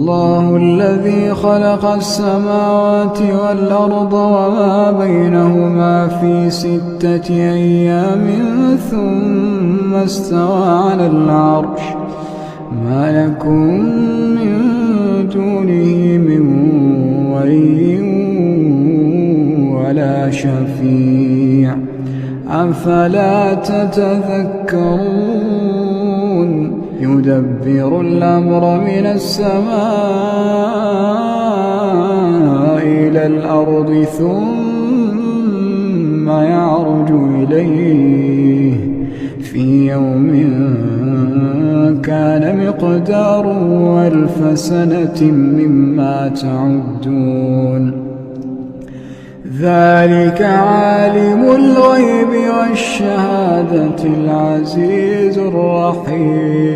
الله الذي خلق السماوات والأرض وما بينهما في 6 أيام ثم استوى على العرش ما يكون من دونه من ولي ولا شفيع أفلا تتذكرون يدبر الأمر من السماء إلى الأرض ثم يعرج إليه في يوم كان مقداره 1000 سنة مما تعدون ذلك عالم الغيب والشهادة العزيز الرحيم.